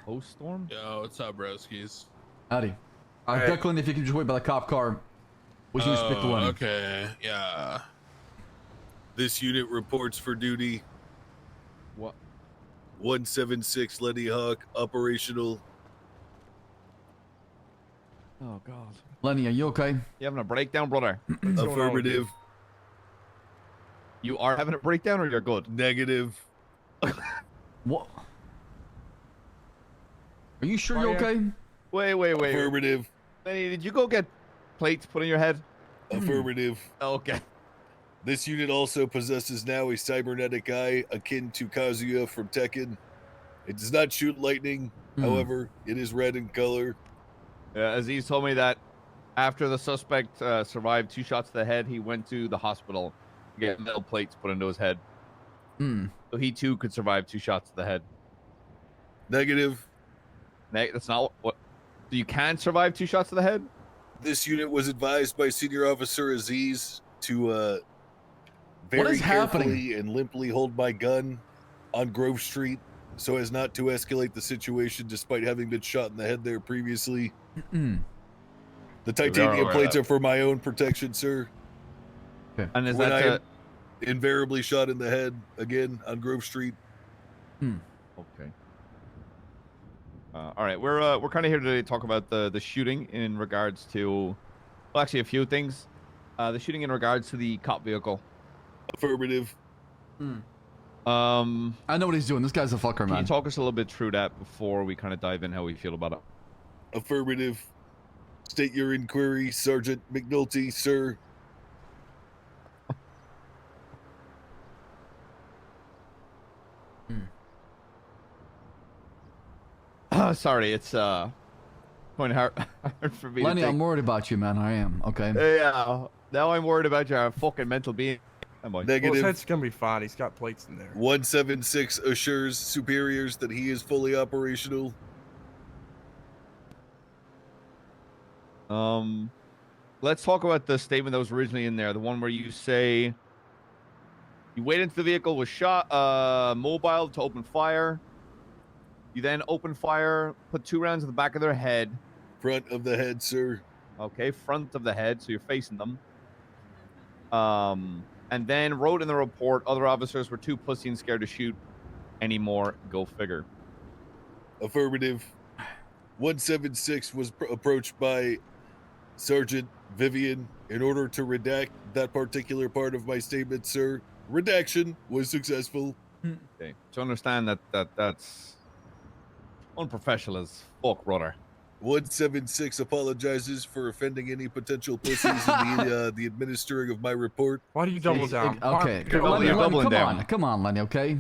Post-storm? Yo, what's up, broskies? Howdy. Hey. Declan, if you could just wait by the cop car. We should just pick the one. Okay, yeah. This unit reports for duty. What? 176 Lenny Hawk, operational. Oh, God. Lenny, are you okay? You having a breakdown, brother? Affirmative. You are having a breakdown or you're good? Negative. What? Are you sure you're okay? Wait. Affirmative. Lenny, did you go get plates put in your head? Affirmative. Okay. This unit also possesses now a cybernetic eye akin to Kazuya from Tekken. It does not shoot lightning, however, it is red in color. Aziz told me that after the suspect survived 2 shots to the head, he went to the hospital to get metal plates put into his head. So he too could survive 2 shots to the head. Negative. That's not what. So you can survive 2 shots to the head? This unit was advised by Senior Officer Aziz to very carefully and limply hold my gun on Grove Street so as not to escalate the situation despite having been shot in the head there previously. The titanium plates are for my own protection, sir. Okay. And is when that I am invariably shot in the head again on Grove Street. Okay. All right, we're kind of here today to talk about the shooting in regards to, well, actually a few things. The shooting in regards to the cop vehicle. Affirmative. I know what he's doing. This guy's a fucker, man. Can you talk us a little bit through that before we kind of dive in how we feel about it? Affirmative. State your inquiry, Sergeant McNulty, sir. Sorry, it's going hard for me. Lenny, to I'm worried about you, man. I am. Okay. Yeah. Now I'm worried about your fucking mental being. Negative. Well, his head's gonna be fine. He's got plates in there. 176 assures superiors that he is fully operational. Let's talk about the statement that was originally in there, the one where you say you waited until the vehicle was shot, mobile to open fire. You then open fire, put 2 rounds in the back of their head. Front of the head, sir. Okay, front of the head, so you're facing them. And then wrote in the report, other officers were too pussy and scared to shoot anymore. Go figure. Affirmative. 176 was approached by Sergeant Vivian in order to redact that particular part of my statement, sir. Redaction was successful. Okay, to understand that's unprofessional as fuck, brother. 176 apologizes for offending any potential pussies in the administering of my report. Why do you double down? Okay. Lenny, you're doubling down. Come on, Lenny, okay?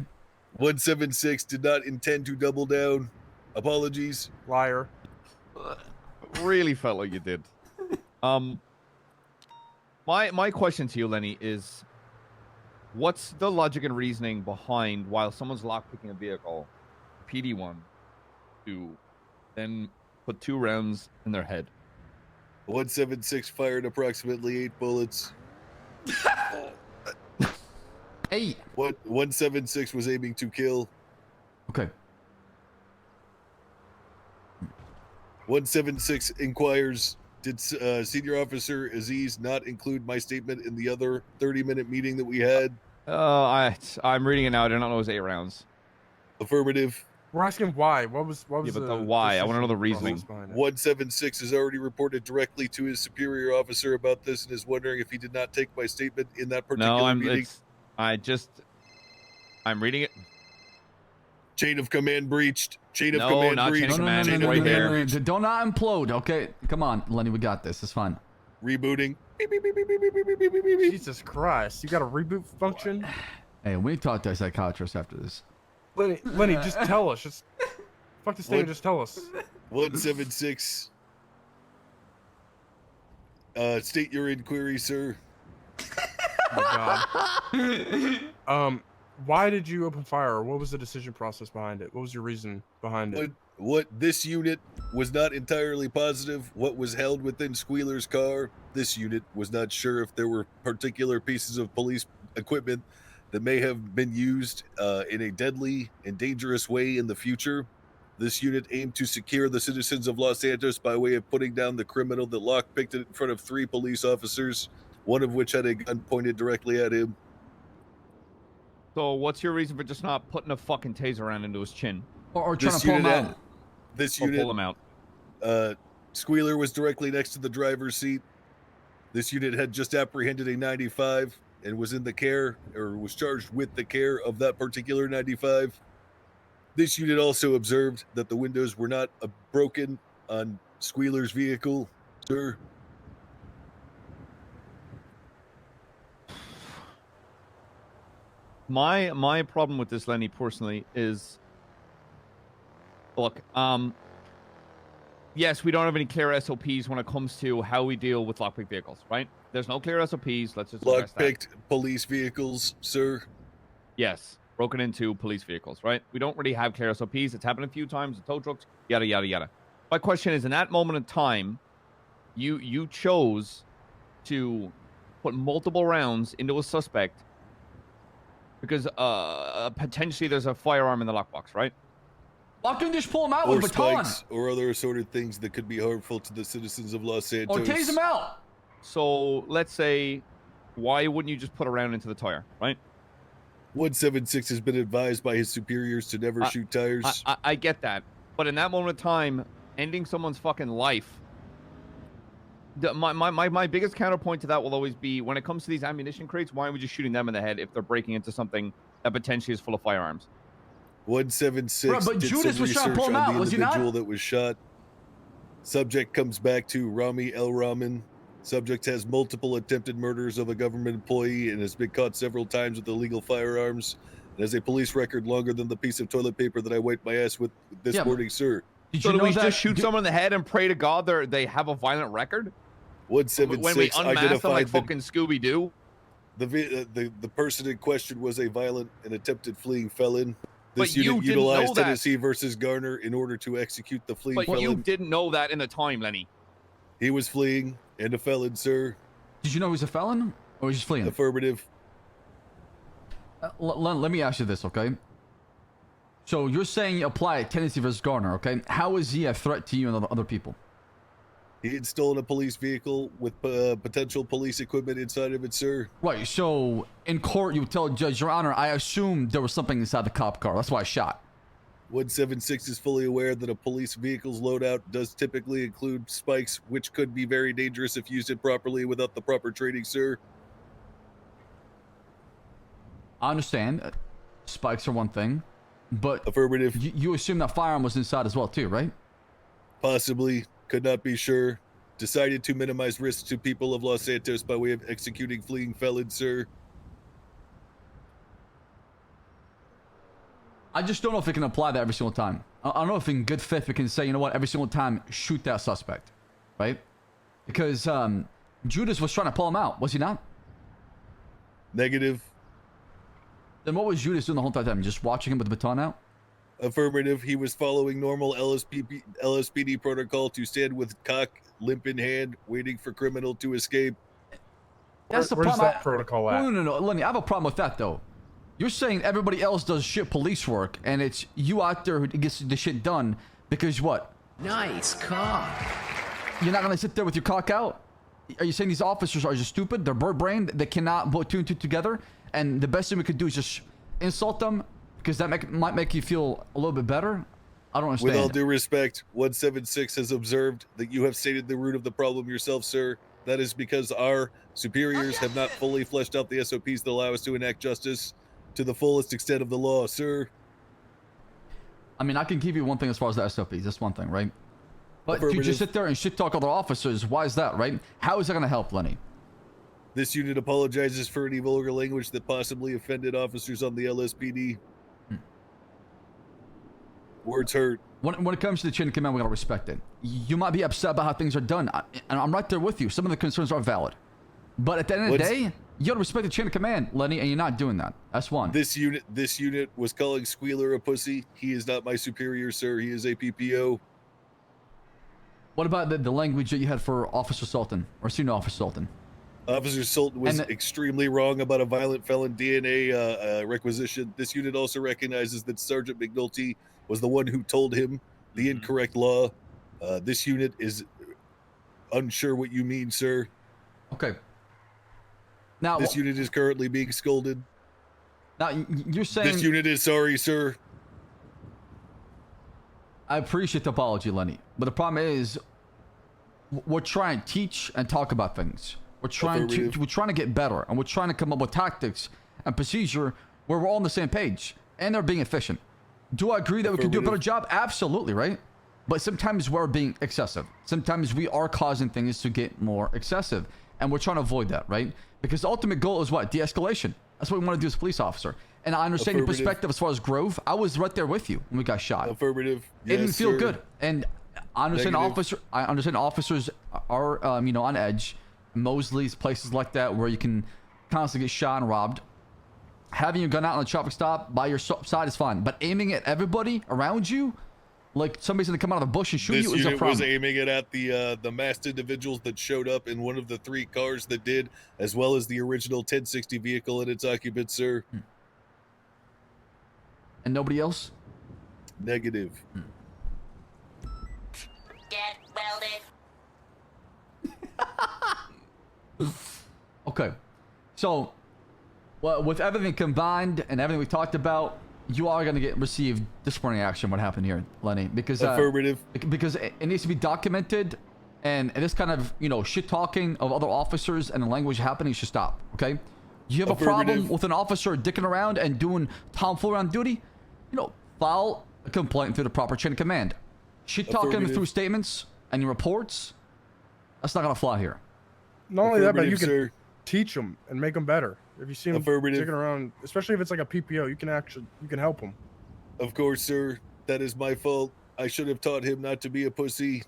176 did not intend to double down. Apologies. Liar. Really felt like you did. My question to you, Lenny, is what's the logic and reasoning behind while someone's lockpicking a vehicle, PD1, to then put 2 rounds in their head? 176 fired approximately 8 bullets. 8. What 176 was aiming to kill. Okay. 176 inquires, did Senior Officer Aziz not include my statement in the other 30-minute meeting that we had? I'm reading it now. I do not know it was 8 rounds. Affirmative. We're asking why. What was Yeah, but the why? I want to know the reasoning. 176 has already reported directly to his superior officer about this and is wondering if he did not take my statement in that particular meeting. I'm reading it. Chain of command breached. Chain of No, command not breached. chain of command. It's right there. Do not implode, okay? Come on, Lenny, we got this. It's fine. Rebooting. Jesus Christ! You got a reboot function? Hey, we need to talk to a psychiatrist after this. Lenny, just tell us. Just fuck this thing and just tell us. 176. State your inquiry, sir. Oh my God. Why did you open fire? What was the decision process behind it? What was your reason behind it? What this unit was not entirely positive what was held within Squealer's car. This unit was not sure if there were particular pieces of police equipment that may have been used in a deadly and dangerous way in the future. This unit aimed to secure the citizens of Los Santos by way of putting down the criminal that lockpicked it in front of 3 police officers, one of which had a gun pointed directly at him. So what's your reason for just not putting a fucking taser around into his chin? Or trying to pull him out? Pull him out. Squealer was directly next to the driver's seat. This unit had just apprehended a 95 and was in the care, or was charged with the care of that particular 95. This unit also observed that the windows were not broken on Squealer's vehicle, sir. My problem with this, Lenny, personally, is, look, yes, we don't have any clear SOPs when it comes to how we deal with lockpick vehicles, right? There's no clear SOPs. Let's just lockpicked police vehicles, sir. Yes, broken into police vehicles, right? We don't really have clear SOPs. It's happened a few times. The tow trucks, yada yada yada. My question is, in that moment in time, you chose to put multiple rounds into a suspect because potentially there's a firearm in the lockbox, right? Why couldn't you just pull him out or with a baton? Spikes or other assorted things that could be harmful to the citizens of Los Santos. Or tase him out. So let's say, why wouldn't you just put a round into the tire, right? 176 has been advised by his superiors to never shoot tires. I get that. But in that moment of time, ending someone's fucking life, my biggest counterpoint to that will always be, when it comes to these ammunition crates, why are we just shooting them in the head if they're breaking into something that potentially is full of firearms? 176 Bro, but did Judas some was trying to research pull him out, on the was he not? individual that was shot. Subject comes back to Ramee El Rahman. Subject has multiple attempted murders of a government employee and has been caught several times with illegal firearms and has a police record longer than the piece of toilet paper that I wiped my ass with this morning, sir. So do we just shoot someone in the head and pray to God they have a violent record? 176 when we unmask them like identified fucking Scooby-Doo? the person in question was a violent and attempted fleeing felon. This But you unit didn't know utilized that. Tennessee versus Garner in order to execute the fleeing But felon. you didn't know that in the time, Lenny. He was fleeing and a felon, sir. Did you know he was a felon? Or was he just fleeing? Affirmative. Let me ask you this, okay? So you're saying you apply Tennessee versus Garner, okay? How is he a threat to you and other people? He had stolen a police vehicle with potential police equipment inside of it, sir. Right, so in court you would tell a judge, Your Honor, I assume there was something inside the cop car. That's why I shot. 176 is fully aware that a police vehicle's loadout does typically include spikes, which could be very dangerous if used improperly without the proper training, sir. I understand. Spikes are one thing, but Affirmative. You assume that firearm was inside as well, too, right? Possibly. Could not be sure. Decided to minimize risks to people of Los Santos by way of executing fleeing felons, sir. I just don't know if it can apply that every single time. I don't know if in good faith we can say, you know what, every single time, shoot that suspect, right? Because Judas was trying to pull him out, was he not? Negative. Then what was Judas doing the whole time? Just watching him with the baton out? Affirmative. He was following normal LSPD protocol to stand with cock, limp in hand, waiting for criminal to escape. That's the Where's problem. that protocol at? No, Lenny, I have a problem with that, though. You're saying everybody else does shit police work, and it's you out there who gets the shit done because what? Nice cock. You're not gonna sit there with your cock out? Are you saying these officers are just stupid? They're bird-brained? They cannot put two and two together? And the best thing we could do is just insult them because that might make you feel a little bit better? I don't understand. With all due respect, 176 has observed that you have stated the root of the problem yourself, sir. That is because our superiors have not fully fleshed out the SOPs that allow us to enact justice to the fullest extent of the law, sir. I mean, I can give you one thing as far as the SOPs. That's one thing, right? But to just sit there and shit talk other officers, why is that, right? How is that going to help, Lenny? This unit apologizes for any vulgar language that possibly offended officers on the LSPD. Words hurt. When it comes to the chain of command, we got to respect it. You might be upset about how things are done, and I'm right there with you. Some of the concerns are valid. But at the end of the day, you got to respect the chain of command, Lenny, and you're not doing that. That's one. This unit was calling Squealer a pussy. He is not my superior, sir. He is a PPO. What about the language that you had for Officer Sultan, or Senior Officer Sultan? Officer Sultan was extremely wrong about a violent felon DNA requisition. This unit also recognizes that Sergeant McNulty was the one who told him the incorrect law. This unit is unsure what you mean, sir. Okay. Now this unit is currently being scolded. Now you're saying this unit is sorry, sir. I appreciate the apology, Lenny, but the problem is we're trying to teach and talk about things. We're trying to get better, and we're trying to come up with tactics and procedure where we're all on the same page and they're being efficient. Do I agree that we can do a better job? Absolutely, right? But sometimes we're being excessive. Sometimes we are causing things to get more excessive, and we're trying to avoid that, right? Because the ultimate goal is what? De-escalation. That's what we want to do as a police officer. And I understand your perspective as far as Grove. I was right there with you when we got shot. Affirmative. It didn't feel good. And I understand officers are you know, on edge. Mosley's, places like that where you can constantly get shot and robbed. Having your gun out on a traffic stop by your side is fine, but aiming at everybody around you, like somebody's gonna come out of the bush and shoot you, is a problem. This unit was aiming it at the masked individuals that showed up in one of the 3 cars that did, as well as the original 1060 vehicle and its occupant, sir. And nobody else? Negative. Get welded. Okay, so well, with everything combined and everything we talked about, you are going to receive disciplinary action. What happened here, Lenny? Because affirmative. Because it needs to be documented, and this kind of, you know, shit talking of other officers and the language happening should stop. Okay, you have a problem with an officer dicking around and doing tomfoolery on duty, you know, file a complaint through the proper chain of command. Shit talking through statements and reports, that's not going to fly here. Not only that, but you can teach them and make them better. If you see them sticking around, especially if it's like a PPO, you can help them. Of course, sir. That is my fault. I should have taught him not to be a pussy.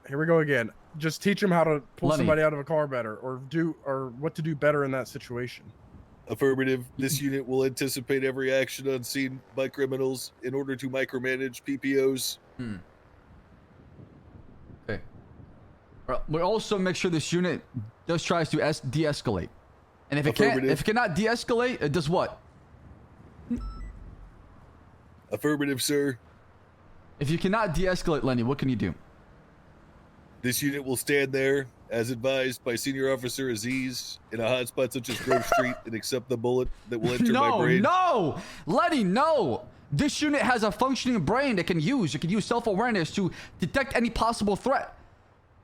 Here we go again. Just teach him how to pull somebody out of a car better, or what to do better in that situation. Affirmative. This unit will anticipate every action unseen by criminals in order to micromanage PPOs. Okay. We'll also make sure this unit just tries to de-escalate. And if it cannot de-escalate, it does what? Affirmative, sir. If you cannot de-escalate, Lenny, what can you do? This unit will stand there, as advised by Senior Officer Aziz, in a hotspot such as Grove Street, and accept the bullet that will enter my brain. No! Lenny, no! This unit has a functioning brain it can use. It can use self-awareness to detect any possible threat.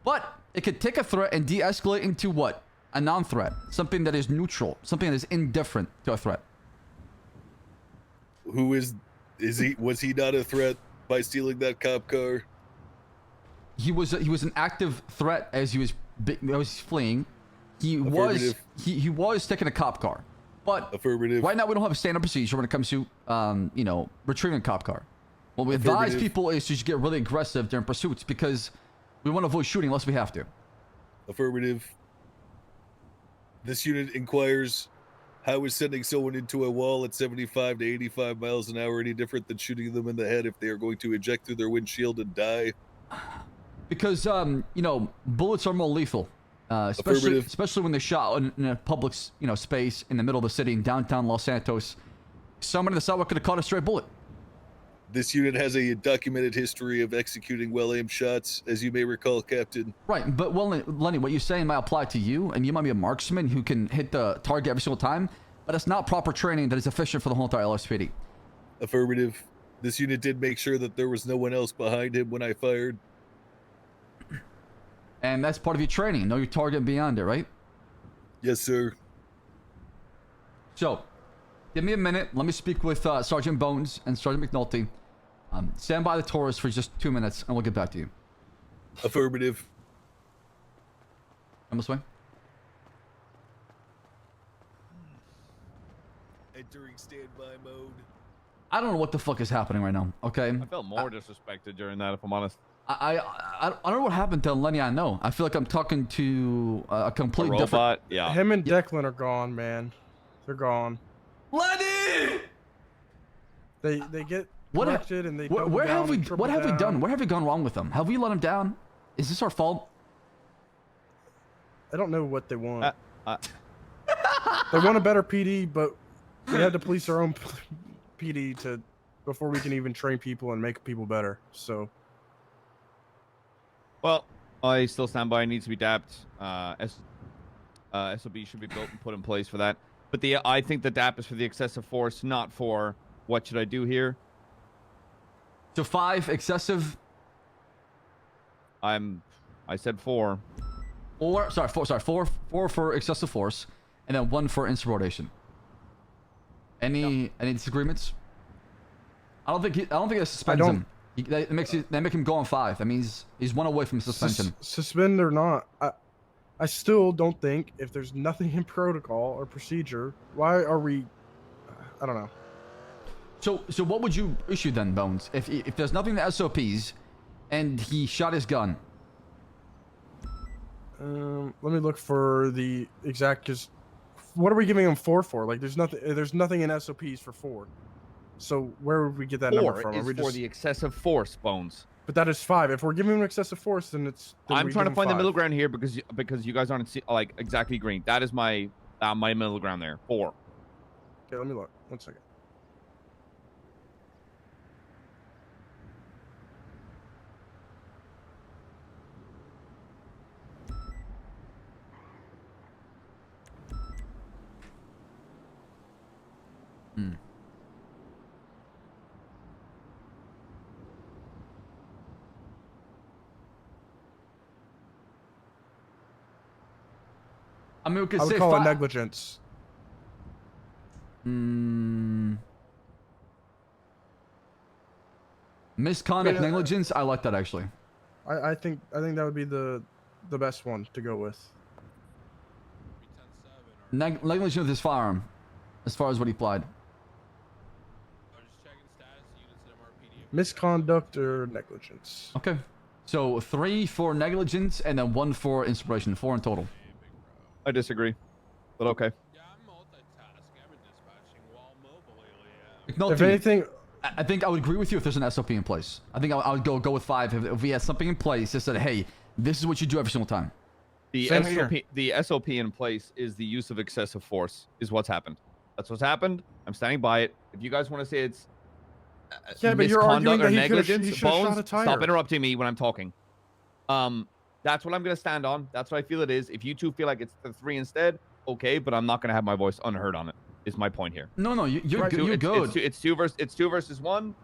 But it could take a threat and de-escalate into what? A non-threat. Something that is neutral. Something that is indifferent to a threat. Was he not a threat by stealing that cop car? He was an active threat as he was fleeing. He was taking a cop car. But right now we don't have a standard procedure when it comes to you know, retrieving a cop car. What we advise people is to just get really aggressive during pursuits, because we want to avoid shooting unless we have to. Affirmative. This unit inquires, how is sending someone into a wall at 75 to 85 miles an hour any different than shooting them in the head if they are going to eject through their windshield and die? Because you know, bullets are more lethal, especially when they're shot in a public, you know, space in the middle of the city in downtown Los Santos. Someone in the sidewalk could have caught a stray bullet. This unit has a documented history of executing well-aimed shots, as you may recall, Captain. Right, but well, Lenny, what you're saying might apply to you, and you might be a marksman who can hit the target every single time, but it's not proper training that is efficient for the whole entire LSPD. Affirmative. This unit did make sure that there was no one else behind him when I fired. And that's part of your training. Know your target beyond it, right? Yes, sir. So, give me a minute. Let me speak with Sergeant Bones and Sergeant McNulty. Stand by the Taurus for just 2 minutes, and we'll get back to you. Affirmative. Come this way. Entering standby mode. I don't know what the fuck is happening right now, okay? I felt more disrespected during that, if I'm honest. I don't know what happened to Lenny. I know. I feel like I'm talking to a complete robot. different... Yeah. Him and Declan are gone, man. They're gone. Lenny! They get corrected and they what have we done? Where have we gone wrong with them? Have we let them down? Is this our fault? I don't know what they want. They want a better PD, but we had to police our own PD before we can even train people and make people better. So, well, I still stand by. It needs to be DAP'd. SOB should be built and put in place for that. But I think the DAP is for the excessive force, not for what should I do here. So 5 excessive. I said 4. 4 for excessive force, and then 1 for insubordination. Any disagreements? I don't think that suspends him. That make him go on 5. That means he's 1 away from suspension. Suspend or not, I still don't think if there's nothing in protocol or procedure, why are we? I don't know. So what would you issue then, Bones? If there's nothing in the SOPs, and he shot his gun. Let me look for the exact. Cause what are we giving him 4 for? Like, there's nothing in SOPs for 4. So where would we get that number from? Is for the excessive force, Bones. But that is 5. If we're giving him excessive force, then it's. I'm trying to find the middle ground here because you guys aren't like exactly agreeing. That is my middle ground there. 4. Okay, let me look. 1 second. I mean, we could I say would call it negligence. Misconduct, negligence. I like that actually. I think that would be the best one to go with. Negligence with his firearm, as far as what he applied. Misconduct or negligence. Okay, so 3 for negligence and then 1 for inspiration. 4 in total. I disagree, but okay. No, if anything, I think I would agree with you if there's an SOP in place. I think I would go with 5 if we had something in place that said, hey, this is what you do every single time. The SOP in place is the use of excessive force is what's happened. That's what's happened. I'm standing by it. If you guys want to say it's but you're arguing that negligence, Bones, stop interrupting me when I'm talking. That's what I'm going to stand on. That's what I feel it is. If you two feel like it's the 3 instead, okay, but I'm not going to have my voice unheard on it. Is my point here. No, you're good. You're good. It's 2 versus 1.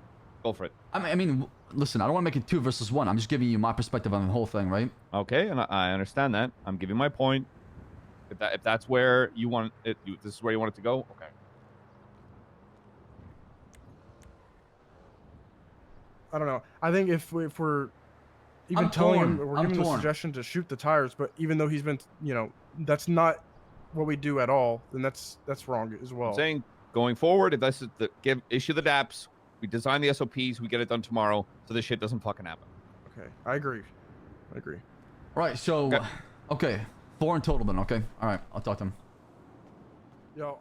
Go for it. I mean, listen, I don't want to make it 2 versus 1. I'm just giving you my perspective on the whole thing, right? Okay, and I understand that. I'm giving my point. If that's where you want it, this is where you want it to go. Okay. I don't know. I think if we're even telling him, we're giving him the suggestion to shoot the tires, but even though he's been, that's not what we do at all, then that's wrong as well. I'm saying going forward, if that's issue the DAPs, we design the SOPs, we get it done tomorrow, so this shit doesn't fucking happen. Okay, I agree. Right. So, okay, 4 in total then. Okay. All right. I'll talk to him. Yo,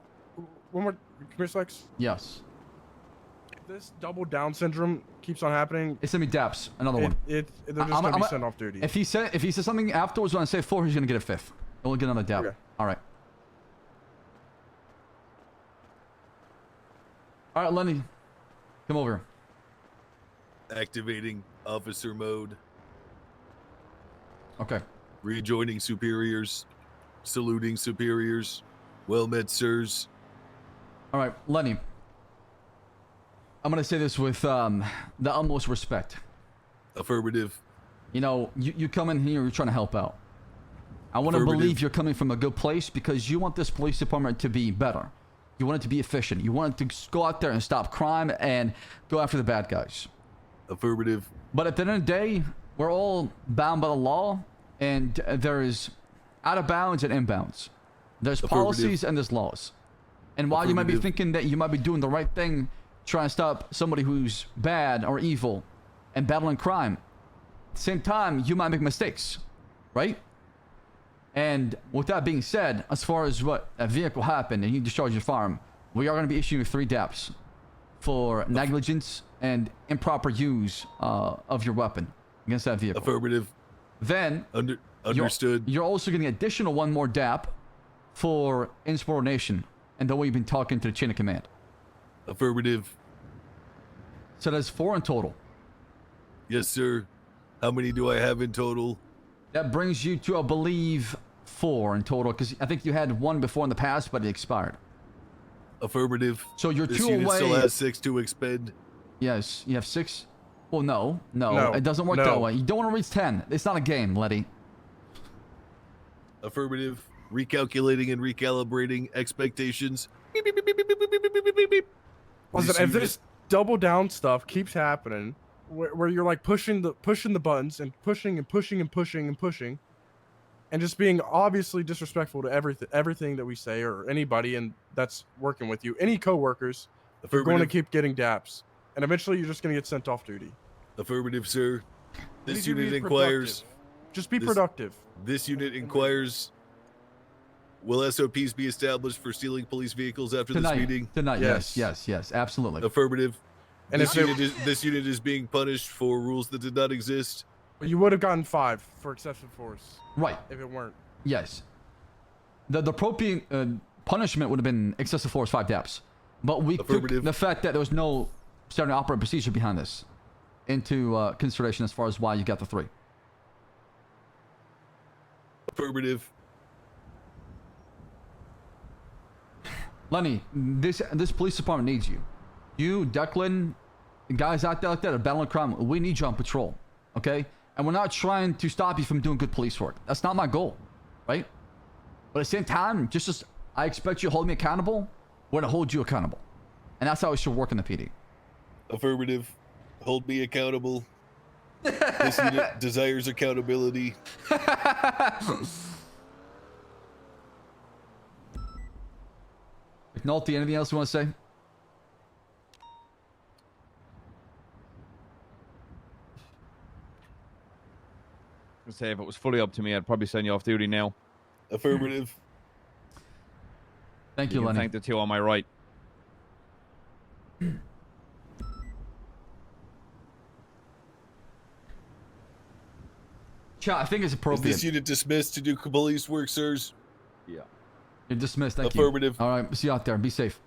one more, Commissioner Lex. Yes. If this double down syndrome keeps on happening, it's gonna be DAPS. Another one. They're just gonna be sent off duty. If he says something afterwards when I say 4, he's gonna get a 5th. We'll get another DAP. Okay. All right. All right, Lenny, come over. Activating officer mode. Okay. Rejoining superiors. Saluting superiors. Well met, sirs. All right, Lenny. I'm gonna say this with the utmost respect. Affirmative. You come in here, you're trying to help out. I want to believe you're coming from a good place because you want this police department to be better. You want it to be efficient. You want it to go out there and stop crime and go after the bad guys. Affirmative. But at the end of the day, we're all bound by the law, and there's out of bounds and inbounds. There's policies and there's laws. And while you might be thinking that you might be doing the right thing, trying to stop somebody who's bad or evil and battling crime, at the same time, you might make mistakes, right? And with that being said, as far as what a vehicle happened and you discharge your firearm, we are going to be issuing 3 DAPs for negligence and improper use of your weapon against that vehicle. Affirmative. Then, understood. You're also getting additional 1 more DAP for insubordination and the way you've been talking to the chain of command. Affirmative. So that's 4 in total. Yes, sir. How many do I have in total? That brings you to, I believe, 4 in total, because I think you had 1 before in the past, but it expired. Affirmative. So you're this 2 unit away. Still has 6 to expend. Yes, you have 6. Well, no, it doesn't work that way. You don't want to reach 10. It's not a game, Letty. Affirmative. Recalculating and recalibrating expectations. Listen, if this double down stuff keeps happening, where you're like pushing the buttons and pushing and pushing and pushing and pushing, and just being obviously disrespectful to everything that we say or anybody and that's working with you, any coworkers, you're going to keep getting daps, and eventually you're just going to get sent off duty. Affirmative, sir. This unit inquires. Just be productive. This unit inquires. Will SOPs be established for stealing police vehicles after this meeting? Tonight, yes, absolutely. Affirmative. And this unit is being punished for rules that did not exist. But you would have gotten 5 for excessive force. Right. If it weren't. Yes. The appropriate punishment would have been excessive force 5 daps. But we took the fact that there was no standard operating procedure behind this into consideration as far as why you got the 3. Affirmative. Lenny, this police department needs you. You, Declan, guys out there like that are battling crime. We need you on patrol, okay? And we're not trying to stop you from doing good police work. That's not my goal, right? But at the same time, just as I expect you to hold me accountable, we're going to hold you accountable. And that's how it should work in the PD. Affirmative. Hold me accountable. This unit desires accountability. McNulty, anything else you want to say? Say if it was fully up to me, I'd probably send you off duty now. Affirmative. Thank you, Lenny. Thank the 2 on my right. Chat, I think it's appropriate. Is this unit dismissed to do police work, sirs? Yeah. You're dismissed. Thank Affirmative. you. All right. See you out there. Be safe.